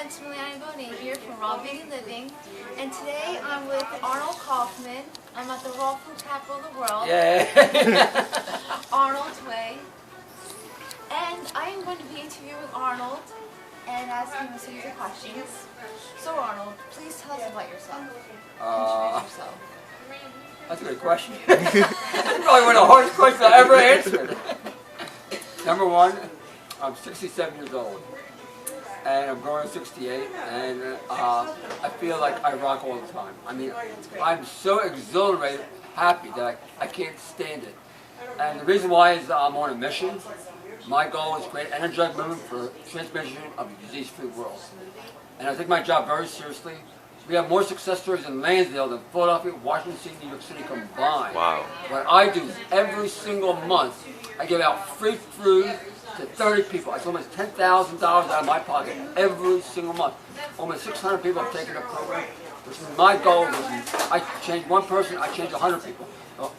it's Miliany Bonet here from RawVeganLiving, and today I'm with Arnold Kauffman. I'm at the raw food capital of the world, Arnold's Way, and I am going to be interviewing Arnold and asking him a series of questions. So Arnold, please tell us about yourself. Introduce yourself. That's a good question. That's probably one of the hardest questions I ever answered. Number one, I'm 67 years old, and I'm going to 68, and I feel like I rock all the time. I mean, I'm so exhilarated, happy that I can't stand it. And the reason why is I'm on a mission. My goal is to create an energetic movement for transmission of a disease-free world. And I take my job very seriously. We have more success stories in Lansdale than Philadelphia, Washington City, New York City combined. Wow. What I do is every single month, I give out free food to 30 people. It's almost $10,000 out of my pocket every single month. Almost 600 people have taken the program, which is my goal. I change one person, I change 100 people. So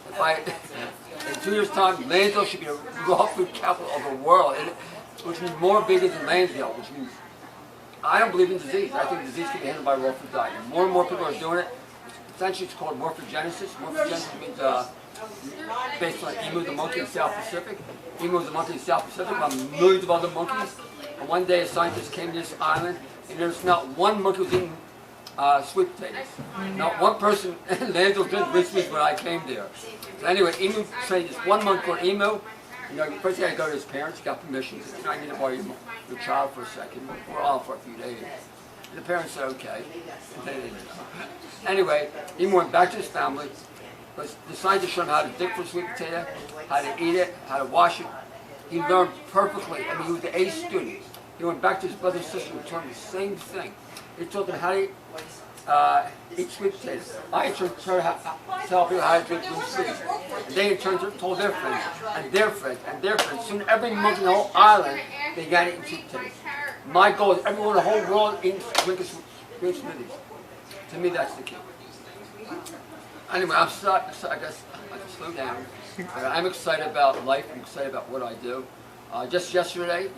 in 2 years' time, Lansdale should be the raw food capital of the world, which means more vegans than Lansdale, which means I don't believe in disease. I think disease can be handled by raw food diet. More and more people are doing it. Essentially, it's called morphogenesis. Morphogenesis means based on emu, the monkey in South Pacific. Emu is a monkey in South Pacific, about millions of other monkeys. And one day, a scientist came to this island, and there's not one monkey was eating sweet potatoes. Not one person in Lansdale did sweet when I came there. So anyway, emu trained this one monkey called emu. You know, first he had to go to his parents, got permission. He said, you know, I need to borrow your child for a second. We're on for a few days. And the parents said, okay. They didn't know. Anyway, emu went back to his family. The scientist showed him how to dig for sweet potato, how to eat it, how to wash it. He learned perfectly. I mean, he was the A student. He went back to his brother and sister and taught him the same thing. He taught them how to eat sweet potatoes. I in turn tell people how to drink blue smoothies. And they in turn told their friends, and their friends, and their friends. Soon every monkey in the whole island began eating sweet potatoes. My goal is everyone in the whole world drinking sweet smoothies. To me, that's the key. Anyway, I guess I can slow down. I'm excited about life. I'm excited about what I do. Just yesterday,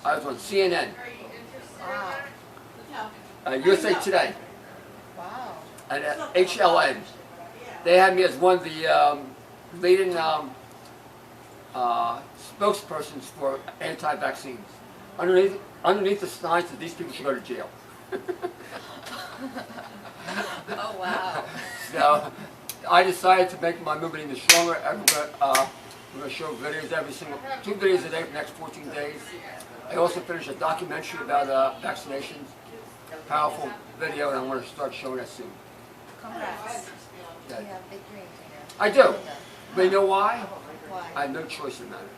I was on CNN. Wow. USA Today. Wow. And HLN. They had me as one of the leading spokespersons for anti-vaccines. Underneath the signs that these people should go to jail. Oh, wow. So I decided to make my movement even stronger. We're going to show videos 2 videos a day for the next 14 days. I also finished a documentary about vaccinations. Powerful video, and I want to start showing that soon. Congrats. Yeah. You have big dreams here. I do. But you know why? Why? I have no choice in the matter.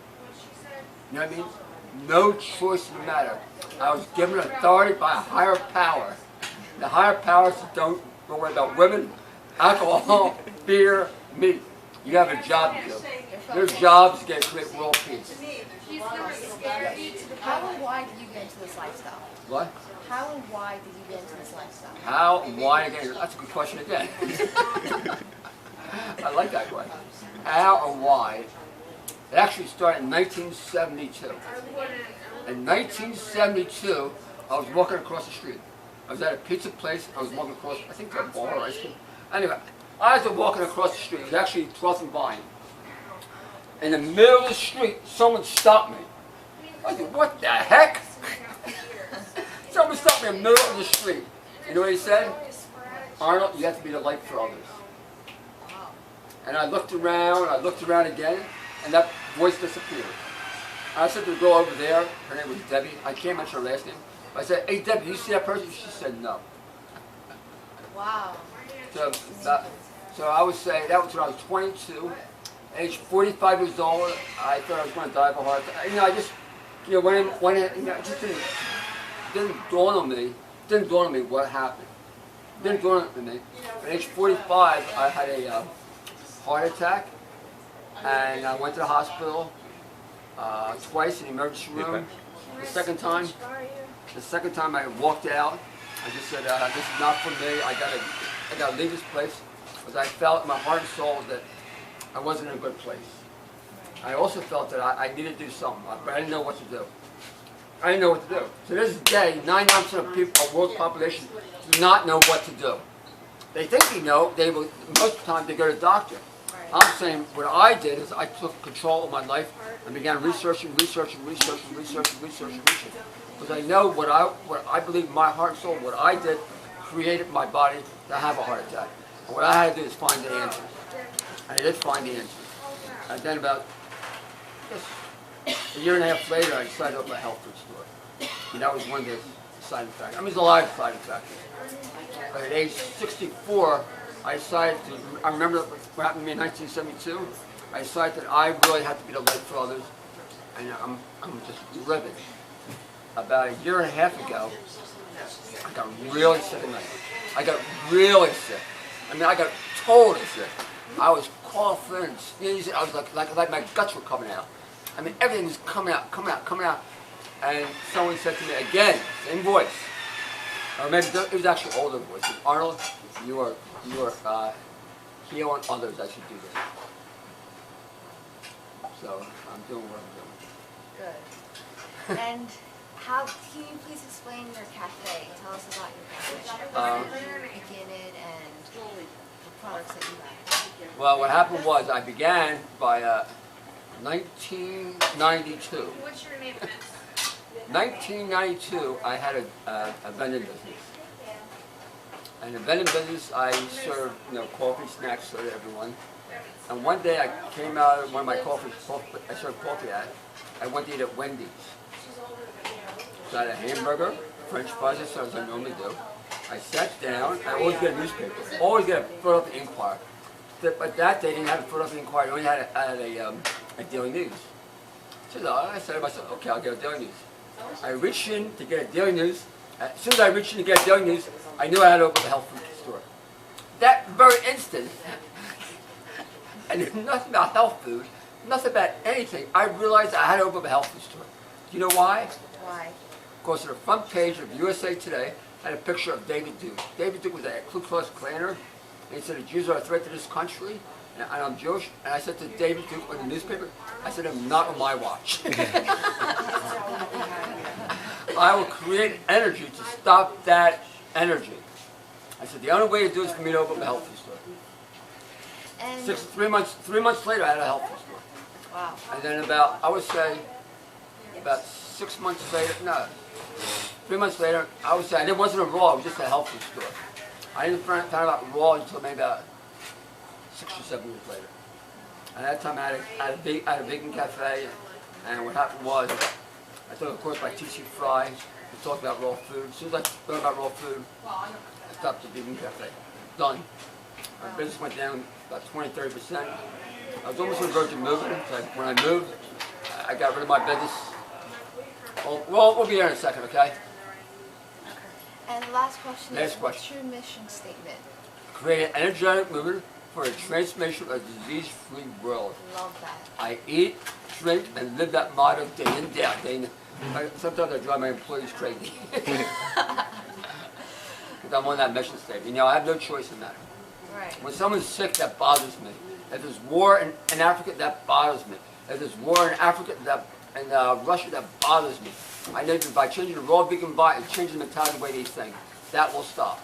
You know what I mean? No choice in the matter. I was given authority by a higher power. The higher powers don't worry about women, alcohol, beer, meat. You have a job to do. Your job is to create world peace. Yes. How and why did you get into this lifestyle? What? How and why did you get into this lifestyle? How and why again? That's a good question again. I like that question. How and why? It actually started in 1972. In 1972, I was walking across the street. I was at a pizza place. I was walking across, I think, to a bar or ice cream. Anyway, I was walking across the street. It was actually 12th and Vine. In the middle of the street, someone stopped me. I said, what the heck? Someone stopped me in the middle of the street. You know what he said? Arnold, you have to be the light for others. And I looked around again, and that voice disappeared. I said to the girl over there, her name was Debbie. I can't mention her last name. I said, hey Debbie, you see that person? She said no. Wow. So I would say that was when I was 22. Age 45 years old, I thought I was going to die of a heart attack. You know, I just, you know, it just didn't dawn on me what happened. It didn't dawn on me. At age 45, I had a heart attack, and I went to the hospital twice in the emergency room. The second time I walked out, I just said, this is not for me. I gotta leave this place, because I felt in my heart and soul that I wasn't in a good place. I also felt that I needed to do something, but I didn't know what to do. I didn't know what to do. To this day, 99% of people, of world population, do not know what to do. They think they know. They will, most of the time they go to the doctor. I'm saying what I did is I took control of my life and began researching. Because I know what I believe in my heart and soul, what I did created my body to have a heart attack. And what I had to do is find the answers. And I did find the answers. And then about a year and a half later, I decided to open a health food store. And that was one of the side effects. I mean, there's a lot of side effects. But at age 64, I decided to, I remember what happened to me in 1972. I decided that I really had to be the light for others. And I'm just living. About a year and a half ago, I got really sick at night. I got really sick. I mean, I got totally sick. I was coughing and sneezing. I was like my guts were coming out. I mean, everything was coming out. And someone said to me again, same voice, or maybe it was actually older voice. Said, Arnold, you are healing others. I should do this. So I'm doing what I'm doing. Good. And how can you please explain your cafe? Tell us about your cafe. How did you begin it and the products that you have? Well, what happened was I began by 1992. What's your name? 1992, I had a vending business. And in the vending business, I served, coffee, snacks to everyone. And one day I came out of one of my I served coffee at. I went to eat at Wendy's. So I had a hamburger, French fries, as I normally do. I sat down. I always get a newspaper. Always get a Philadelphia Inquirer. But that day they didn't have a Philadelphia Inquirer. They only had a Daily News. So I said to myself, okay, I'll get a Daily News. I reached in to get a Daily News. As soon as I reached in to get a Daily News, I knew I had to open a health food store. That very instant, I knew nothing about health food, nothing about anything. I realized I had to open a health food store. Do you know why? Why? Because the front page of USA Today had a picture of David Duke. David Duke was a Ku Klux Klaner, and he said the Jews are a threat to this country, and I'm Jewish. And I said to David Duke on the newspaper, I said, I'm not on my watch. I will create energy to stop that energy. I said, the only way to do it is for me to open a health food store. And 3 months later, I had a health food store. wow. And then about, I would say, about 6 months later, no, 3 months later, I would say, and it wasn't a Raw, it was just a health food store. I didn't find out about Raw until maybe about 6 or 7 years later. And at that time, I had a vegan cafe, and what happened was, I took a course by T.C. Fry to talk about raw food. As soon as I learned about raw food, I stopped the vegan cafe. Done. My business went down about 20–30%. I was almost on the verge of moving. So when I moved, I got rid of my business. Well, we'll be there in a second, okay? And the last question Last is, question. what's your mission statement? Create an energetic movement for a transformation of a disease-free world. Love that. I eat, drink, and live that motto day in, day out. Sometimes I drive my employees crazy. Because I'm on that mission statement. I have no choice in that. Right. When someone's sick, that bothers me. If there's war in Africa, that bothers me. If there's war in Africa, and Russia, that bothers me. I know that by changing the raw vegan diet and changing the mentality the way they think, that will stop.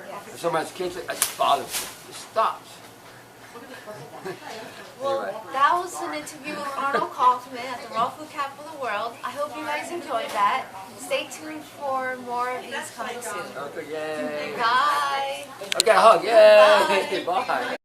Yes. If someone has cancer, that bothers me. It stops. Well, Anyway. that was an interview with Arnold Kauffman at the Raw Food Capital of the World. I hope you guys enjoyed that. Stay tuned for more of these coming soon. Okay, yay. Bye. Okay, hug, yay. Bye.